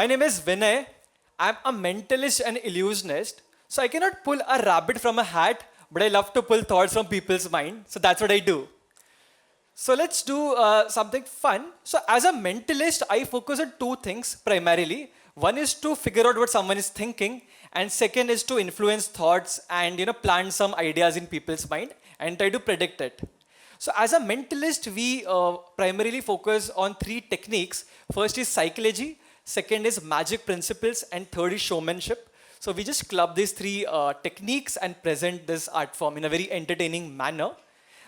My name is Vinay. I'm a mentalist and illusionist. So I cannot pull a rabbit from a hat, but I love to pull thoughts from people's mind. So that's what I do. So let's do something fun. So as a mentalist, I focus on two things primarily. One is to figure out what someone is thinking, and second is to influence thoughts and plant some ideas in people's mind and try to predict it. So as a mentalist, we primarily focus on three techniques. First is psychology, second is magic principles, and third is showmanship. So we just club these three techniques and present this art form in a very entertaining manner.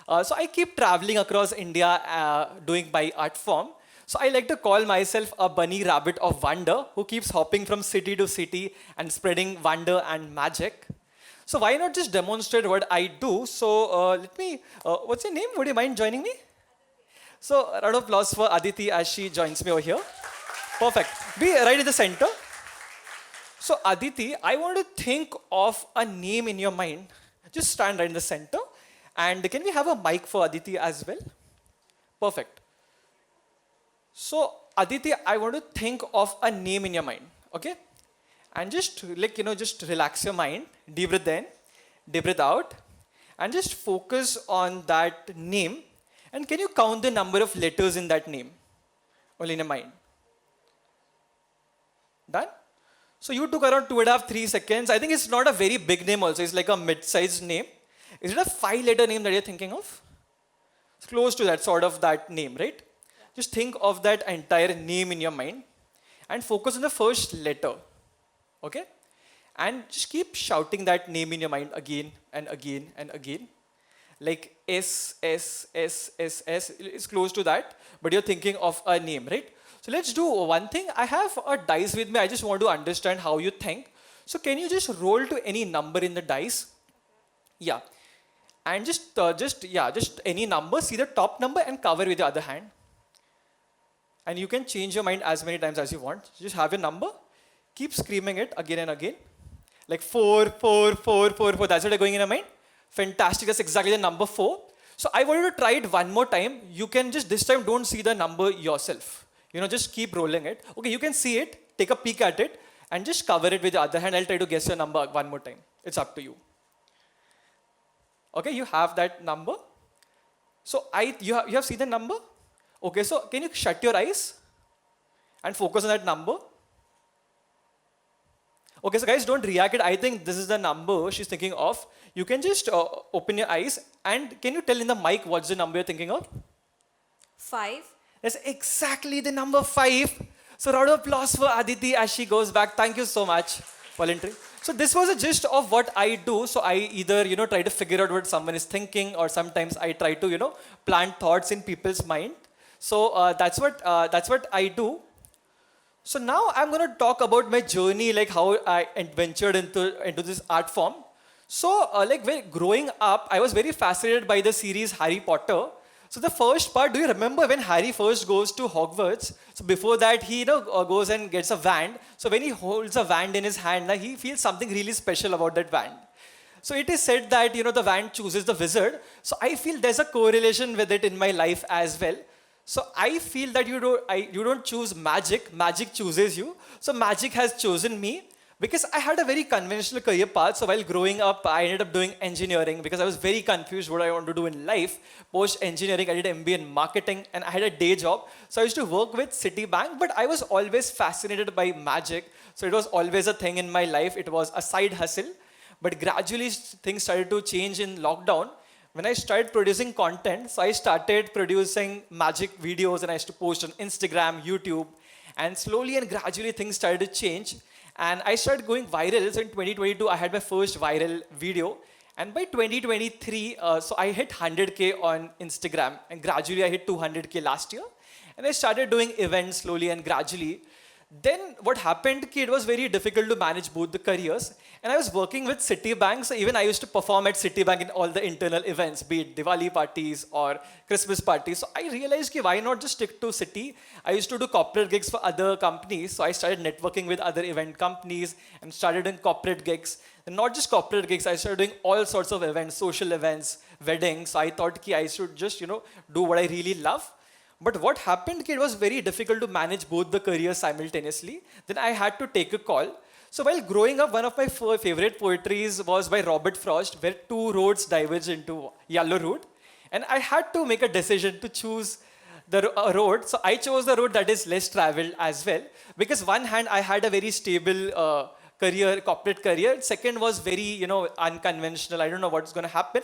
So I keep traveling across India doing my art form. So I like to call myself a bunny rabbit of wonder who keeps hopping from city to city and spreading wonder and magic. So why not just demonstrate what I do? So what's your name? Would you mind joining me? So a round of applause for Aditi as she joins me over here. Perfect. Be right in the center. So Aditi, I want to think of a name in your mind. Just stand right in the center. And can we have a mic for Aditi as well? Perfect. So Aditi, I want to think of a name in your mind, okay? And just just relax your mind, deep breath in, deep breath out, and just focus on that name. And can you count the number of letters in that name? Only in your mind. Done? So you took around 2.5, 3 seconds. I think it's not a very big name also. It's like a mid-sized name. Is it a 5-letter name that you're thinking of? It's close to that sort of that name, right? Just think of that entire name in your mind and focus on the first letter, okay? And just keep shouting that name in your mind again and again and again. Like S, S, S, S, S, it's close to that, but you're thinking of a name, right? So let's do one thing. I have a dice with me. I just want to understand how you think. So can you just roll to any number in the dice? Yeah. And just any number, see the top number and cover with the other hand. And you can change your mind as many times as you want. Just have your number, keep screaming it again and again. Like 4, 4, 4, 4, 4. That's what you're going in your mind? Fantastic, that's exactly the number 4. So I want you to try it one more time. You can just, this time don't see the number yourself. Just keep rolling it. Okay, you can see it, take a peek at it, and just cover it with the other hand. I'll try to guess your number one more time. It's up to you. Okay, you have that number. So you have seen the number? Okay, so can you shut your eyes and focus on that number? Okay, so guys, don't react it. I think this is the number she's thinking of. You can just open your eyes and can you tell in the mic what's the number you're thinking of? 5. That's exactly the number 5. So round of applause for Aditi as she goes back. Thank you so much, voluntary. So this was a gist of what I do. So I either try to figure out what someone is thinking, or sometimes I try to plant thoughts in people's mind. So that's what I do. So now I'm going to talk about my journey, like how I ventured into this art form. So when growing up, I was very fascinated by the series Harry Potter. So the first part, do you remember when Harry first goes to Hogwarts? So before that, he goes and gets a wand. So when he holds a wand in his hand, he feels something really special about that wand. So it is said that the wand chooses the wizard. So I feel there's a correlation with it in my life as well. So I feel that you don't choose magic, magic chooses you. So magic has chosen me because I had a very conventional career path. So while growing up, I ended up doing engineering because I was very confused what I want to do in life. Post engineering, I did MBA in marketing and I had a day job. So I used to work with Citibank, but I was always fascinated by magic. So it was always a thing in my life. It was a side hustle. But gradually things started to change in lockdown. When I started producing content, so I started producing magic videos and I used to post on Instagram, YouTube, and slowly and gradually things started to change. And I started going viral. So in 2022, I had my first viral video. And by 2023, so I hit 100K on Instagram. And gradually I hit 200K last year. And I started doing events slowly and gradually. Then what happened, it was very difficult to manage both the careers. And I was working with Citibank, so even I used to perform at Citibank in all the internal events, be it Diwali parties or Christmas parties. So I realized, why not just stick to Citi? I used to do corporate gigs for other companies. So I started networking with other event companies and started doing corporate gigs. And not just corporate gigs, I started doing all sorts of events, social events, weddings. So I thought I should just, do what I really love. But what happened, it was very difficult to manage both the careers simultaneously. Then I had to take a call. So while growing up, one of my favorite poetries was by Robert Frost, where two roads diverge into Yellow Road. And I had to make a decision to choose the road. So I chose the road that is less traveled as well. Because one hand, I had a very stable career, corporate career. Second was very, unconventional. I don't know what's going to happen.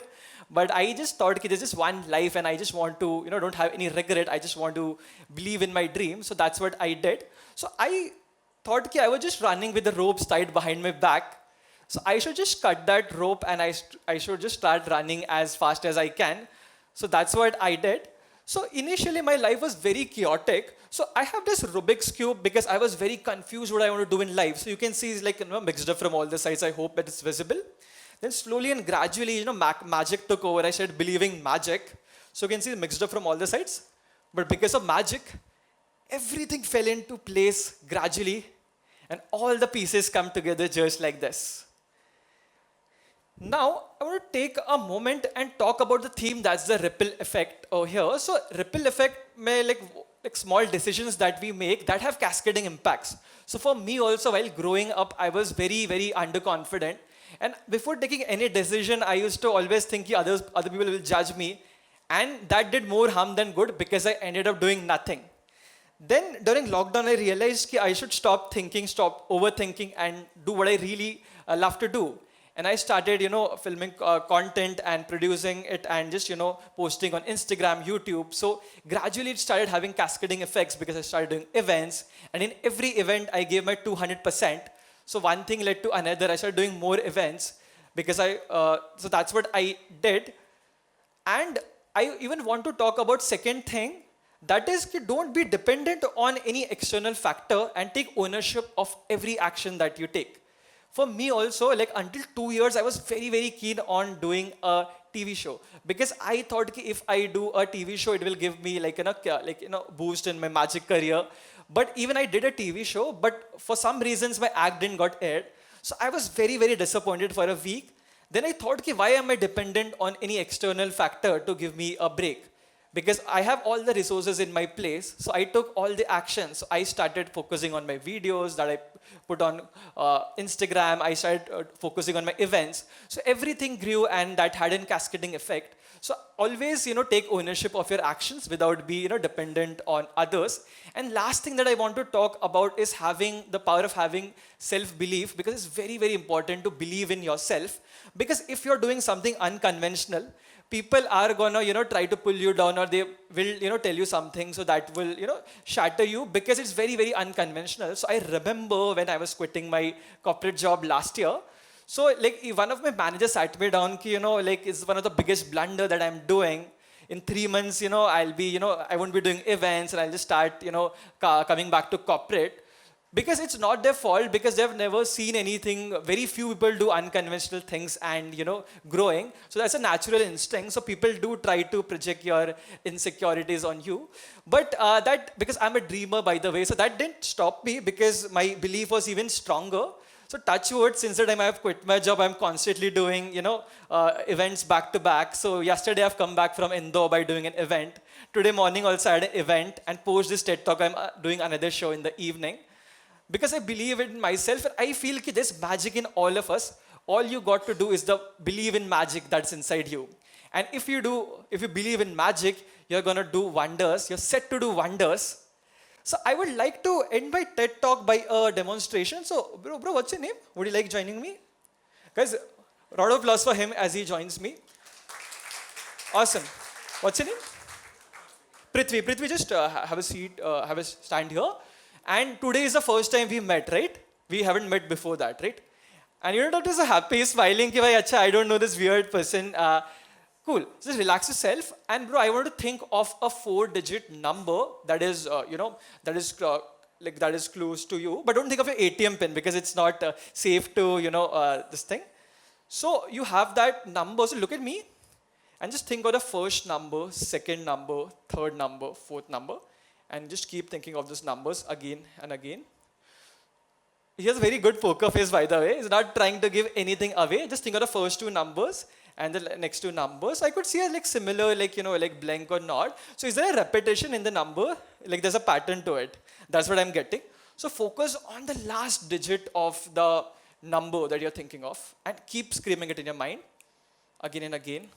But I just thought, okay, there's just one life and I just want to, don't have any regret. I just want to believe in my dream. So that's what I did. So I thought, okay, I was just running with the ropes tied behind my back. So I should just cut that rope and I should just start running as fast as I can. So that's what I did. So initially my life was very chaotic. So I have this Rubik's Cube because I was very confused what I want to do in life. So you can see it's like mixed up from all the sides. I hope that it's visible. Then slowly and gradually, magic took over. I started believing magic. So you can see mixed up from all the sides. But because of magic, everything fell into place gradually. And all the pieces come together just like this. Now, I want to take a moment and talk about the theme that's the ripple effect over here. So, ripple effect may like small decisions that we make that have cascading impacts. So, for me also, while growing up, I was very, very underconfident. And before taking any decision, I used to always think other people will judge me. And that did more harm than good because I ended up doing nothing. Then during lockdown, I realized I should stop thinking, stop overthinking, and do what I really love to do. And I started, filming content and producing it and just, posting on Instagram, YouTube. So gradually it started having cascading effects because I started doing events. And in every event, I gave my 200%. So one thing led to another. I started doing more events because so that's what I did. And I even want to talk about second thing. That is, don't be dependent on any external factor and take ownership of every action that you take. For me also, like until 2 years, I was very, very keen on doing a TV show because I thought if I do a TV show, it will give me boost in my magic career. But even I did a TV show, but for some reasons my act didn't got aired. So I was very, very disappointed for a week. Then I thought, why am I dependent on any external factor to give me a break? Because I have all the resources in my place, so I took all the actions. So I started focusing on my videos that I put on Instagram. I started focusing on my events. So everything grew, and that had a cascading effect. So always, take ownership of your actions without being, dependent on others. And last thing that I want to talk about is having the power of having self-belief, because it's very, very important to believe in yourself. Because if you're doing something unconventional, people are gonna, try to pull you down, or they will, tell you something so that will, shatter you because it's very, very unconventional. So I remember when I was quitting my corporate job last year. So one of my managers sat me down, it's one of the biggest blunder that I'm doing. In 3 months, I'll be, I won't be doing events and I'll just start, coming back to corporate. Because it's not their fault, because they've never seen anything. Very few people do unconventional things and, growing. So that's a natural instinct. So people do try to project your insecurities on you. But because I'm a dreamer, by the way, so that didn't stop me because my belief was even stronger. So touch wood, since the time I've quit my job, I'm constantly doing, events back to back. So yesterday I've come back from Indore by doing an event. Today morning also I had an event, and post this TED Talk, I'm doing another show in the evening. Because I believe in myself, and I feel there's magic in all of us. All you got to do is believe in magic that's inside you. And if you believe in magic, you're gonna do wonders. You're set to do wonders. So I would like to end my TED Talk by a demonstration. So, bro, what's your name? Would you like joining me? Guys, round of applause for him as he joins me. Awesome. What's your name? Prithvi. Prithvi, just have a seat, have a stand here. And today is the first time we met, right? We haven't met before that, right? And Dr. is so happy, smiling, I don't know this weird person. Cool. Just relax yourself. And bro, I want to think of a 4-digit number that is, that is close to you. But don't think of your ATM pin because it's not safe to, this thing. So you have that number. So look at me and just think of the first number, second number, third number, fourth number. And just keep thinking of those numbers again and again. He has a very good poker face, by the way. He's not trying to give anything away. Just think of the first 2 numbers and the next two numbers, I could see a like similar, like, like blank or not. So is there a repetition in the number? Like there's a pattern to it. That's what I'm getting. So focus on the last digit of the number that you're thinking of and keep screaming it in your mind again and again.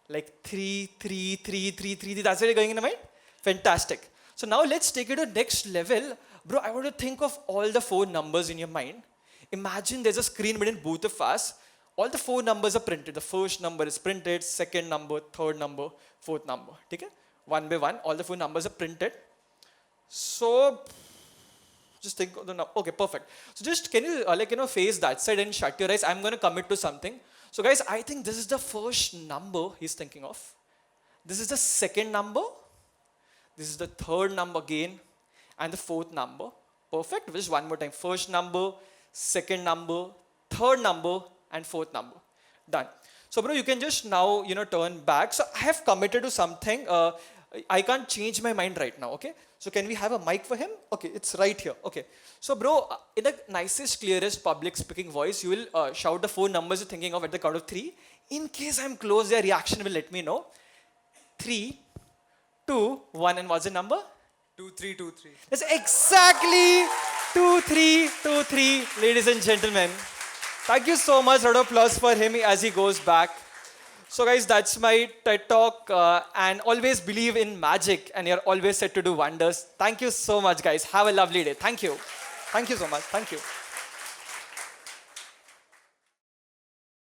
Like 3, 3, 3, 3, 3. That's what you're going in your mind? Fantastic. So now let's take it to next level. Bro, I want to think of all the 4 numbers in your mind. Imagine there's a screen between both of us. All the 4 numbers are printed. The first number is printed, second number, third number, fourth number. Okay? One by one, all the 4 numbers are printed. So just think of the number. Okay, perfect. So just can you face that side and shut your eyes. I'm going to commit to something. So guys, I think this is the first number he's thinking of. This is the second number. This is the third number again. And the fourth number. Perfect. Just one more time. First number, second number, third number, and fourth number. Done. So bro, you can just now, turn back. So I have committed to something. I can't change my mind right now, okay? So can we have a mic for him? Okay, it's right here. Okay. So bro, in the nicest, clearest public speaking voice, you will shout the 4 numbers you're thinking of at the count of 3. In case I'm close, their reaction will let me know. 3, 2, 1, and what's the number? 2323. That's exactly 2323, ladies and gentlemen. Thank you so much. Round of applause for him as he goes back. So guys, that's my TED Talk. And always believe in magic and you're always set to do wonders. Thank you so much, guys. Have a lovely day. Thank you. Thank you so much. Thank you.